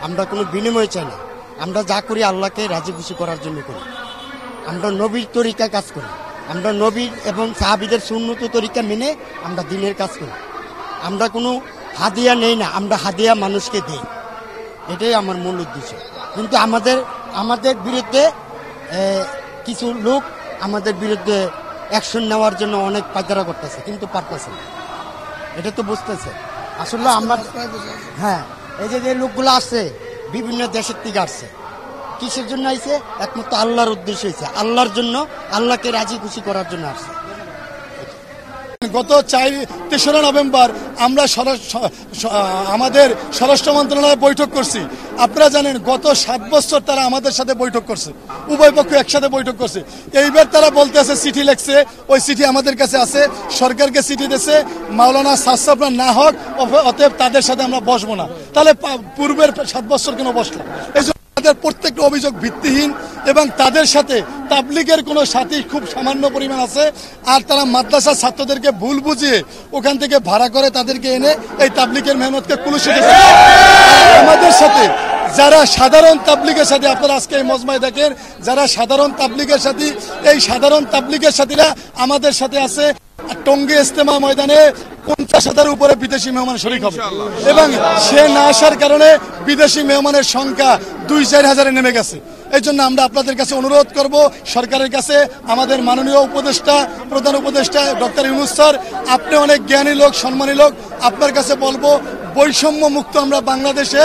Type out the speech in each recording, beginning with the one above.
আমরা কোনো বিনিময় চাই না। আমরা যা করি আল্লাহকে রাজি খুশি করার জন্য করি। আমরা নবীর তরিকায় কাজ করি। আমরা নবীর এবং সাহাবীদের সুন্নত তরিকা মেনে আমরা দিনের কাজ করি। আমরা কোনো হাদিয়া নেই না, আমরা হাদিয়া মানুষকে দেই। এটাই আমার মূল উদ্দেশ্য। কিন্তু আমাদের বিরুদ্ধে কিছু লোক আমাদের বিরুদ্ধে অ্যাকশন নেওয়ার জন্য অনেক পায়তারা করতেছে, কিন্তু পারতেছে না। এটা তো বুঝতেছে আসলে আমরা। হ্যাঁ, এই যে লোকগুলো আসছে বিভিন্ন দেশের থেকে আসছে, কিসের জন্য আইছে? একমাত্র আল্লাহর উদ্দেশ্য হয়েছে, আল্লাহর জন্য, আল্লাহকে রাজি খুশি করার জন্য আসছে। গত 3রা নভেম্বর আমরা আমাদের স্বরাষ্ট্র মন্ত্রণালয়ে বৈঠক করছি। আপনারা জানেন গত 7 বছর তারা আমাদের সাথে বৈঠক করছে, উভয় পক্ষ একসাথে বৈঠক করছে। এইবার তারা বলতেছে চিঠি লিখছে, ওই চিঠি আমাদের কাছে আছে, সরকারকে চিঠি দিয়েছে মাওলানা সাহসাবরা না হোক, অতএব তাদের সাথে আমরা বসবো না। তাহলে পূর্বের 7 বছর কেন বসলাম? এই জন্য তাদের প্রত্যেকটা অভিযোগ ভিত্তিহীন এবং তাদের সাথে তাবলিগের কোনো সাথী খুব সামান্য পরিমাণ আছে। আর তারা মাদ্রাসার ছাত্রদেরকে ভুল বুঝিয়ে ওখান থেকে ভাড়া করে তাদেরকে এনে এই তাবলিগের মেহনতকে কুলুষিত করে। আমাদের সাথে যারা সাধারণ তাবলিগের সাথে, আপনারা আজকে এই মজমায় দেখেন যারা সাধারণ তাবলিগের সাথী, এই সাধারণ তাবলিগের সাথীরা আমাদের সাথে আছে। টঙ্গী ইজতেমা ময়দানে 50,000 উপরে বিদেশি মেহমান শরীক হবে এবং সে না আসার কারণে বিদেশি মেহমানের সংখ্যা 2-4 হাজারে নেমে গেছে। এই জন্য আমরা আপনাদের কাছে অনুরোধ করব, সরকারের কাছে, আমাদের মাননীয় উপদেষ্টা, প্রধান উপদেষ্টা ডক্টর ইউনূস স্যার, আপনি অনেক জ্ঞানী লোক, সম্মানী লোক, আপনার কাছে বলবো বৈষম্য মুক্ত আমরা বাংলাদেশে,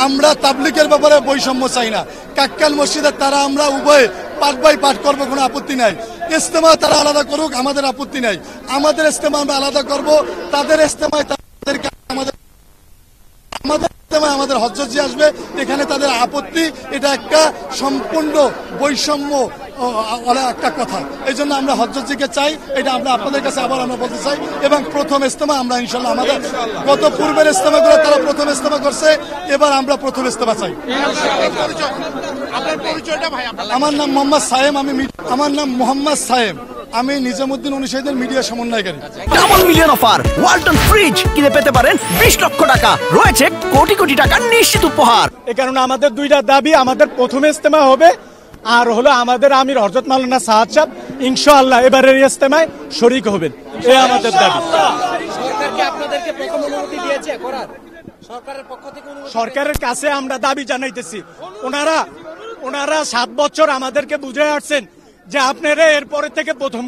আমরা তাবলিগের ব্যাপারে বৈষম্য চাই না। কাক্কাল মসজিদের তারা আমরা উভয় পাঠ বাই পাঠ করবো, কোনো আপত্তি নাই। ইজতেমা তারা আলাদা করুক, আমাদের আপত্তি নাই। আমাদের ইজতেমা আমরা আলাদা করব, তাদের ইজতেমায় তাদেরকে আমাদের হজ্জজি আসবে, এখানে তাদের আপত্তি। এটা একটা সম্পূর্ণ বৈষম্য একটা কথা। এই জন্য আমরা হজ্জজিকে চাই, এটা আমরা আপনাদের কাছে আবার আমরা বলতে চাই। এবং প্রথম ইজতেমা আমরা ইনশাল্লাহ, আমাদের গত পূর্বের ইজতেমাগুলো তারা প্রথম ইজতেমা করছে, এবার আমরা প্রথম ইজতেমা চাই। আমার নাম মোহাম্মদ সায়েম, মোহাম্মদ সায়েম, আমি নিজামুদ্দিন অনুসারীদের মিডিয়া সমন্বয়কারী। Double million offer Walton fridge কিনে পেতে পারেন 20 লক্ষ টাকা, রয়েছে কোটি কোটি টাকার নিশ্চিত উপহার। এই কারণে আমাদের 2টা দাবি, আমাদের প্রথম ইজতেমা হবে, আর হলো আমাদের আমির হযরত মাওলানা সাহাদ সাহেব ইনশাআল্লাহ এবারের ইজতেমায় শরীক হবেন, এই আমাদের দাবি। সরকারের কাছে আমরা দাবি জানাইতেছি, ওনারা 7 বছর আমাদেরকে বুঝে আসছেন যে আপনারা এরপরে থেকে প্রথম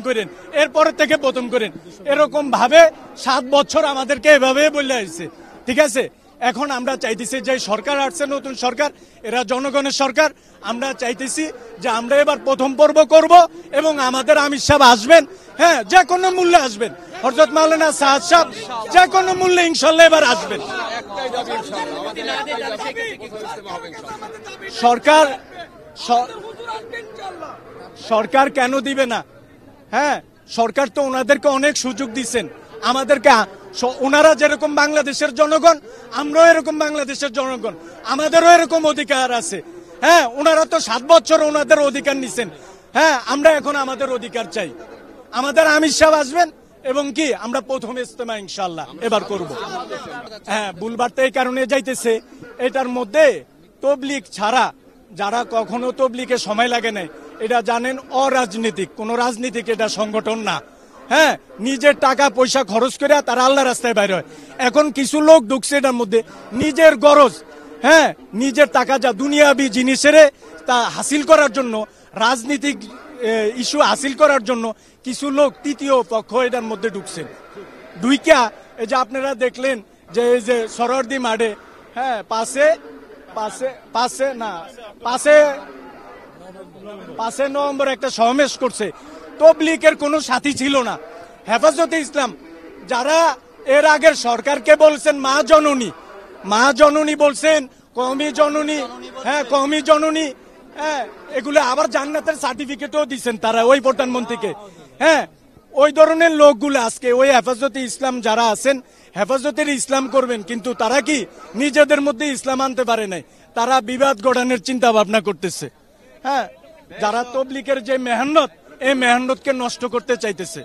করেন, এরকম ভাবে 7 বছর আমাদেরকে এভাবে বলে আসছে। ঠিক আছে, এখন আমরা চাইতেছি যে সরকার আসছে, নতুন সরকার, এরা জনগণের সরকার, আমরা চাইতেছি যে আমরা এবার প্রথম পর্ব করব এবং আমাদের আমির সাহেব আসবেন, হ্যাঁ, যে কোনো মূল্যে আসবেন, হযরত মাওলানা সাহাদ সাহেব যে কোনো মূল্যে ইনশাআল্লাহ এবার আসবেন। সরকার কেন দিবে না? হ্যাঁ, সরকার তো ওনাদেরকে অনেক সুযোগ দিচ্ছেন, আমাদেরকে। ওনারা যেরকম বাংলাদেশের জনগণ, আমরাও এরকম বাংলাদেশের জনগণ, আমাদেরও এরকম অধিকার আছে। হ্যাঁ, ওনারা তো 7 বছর ওনাদের অধিকার নিছেন। হ্যাঁ, আমরা এখন আমাদের অধিকার চাই। আমাদের আমির সাহেব আসবেন এবং কি আমরা প্রথম ইজতেমা ইনশাআল্লাহ এবার করব। হ্যাঁ, বুলবারটা এই কারণে যাইতেছে, এটার মধ্যে তবলিগ ছাড়া যারা কখনো তবলিগে সময় লাগে নাই, এটা জানেন অরাজনীতিক, কোন রাজনীতিক এটা সংগঠন না। হ্যাঁ, নিজের টাকা পয়সা খরচ করে তারা আল্লাহ রাস্তায় বাইরে হয়। এখন কিছু লোক ঢুকছে এটার মধ্যে নিজের গরজ, হ্যাঁ, নিজের টাকা যা দুনিয়াবি জিনিসের তা হাসিল করার জন্য, রাজনীতিক ইস্যু হাসিল করার জন্য কিছু লোক তৃতীয় পক্ষ এটার মধ্যে ঢুকছেন। ঢুইকা এই যে আপনারা দেখলেন যে এই যে সরোয়ার্দী মাঠে, হ্যাঁ, পাঁচে নভেম্বর একটা সমাবেশ করছে। তবলিগের কোনো সাথী ছিল না। হেফাজতে ইসলাম যারা এর আগের সরকারকে বলছেন মা জননী বলছেন, কওমি জননী, হ্যাঁ, কওমি জননী, হ্যাঁ, এগুলো আবার জান্নাতের সার্টিফিকেটও দিচ্ছেন তারা ওই প্রধানমন্ত্রীকে। হ্যাঁ, ওই ধরনের লোকগুলো আজকে ওই হেফাজতে ইসলাম যারা আছেন, হেফাজতের ইসলাম করবেন, কিন্তু তারা কি নিজেদের মধ্যে ইসলাম আনতে পারে নাই, তারা বিবাদ গড়ানোর চিন্তা ভাবনা করতেছে। হ্যাঁ, যারা তবলিগের যে মেহনত, এই মেহনতকে নষ্ট করতে চাইতেছে।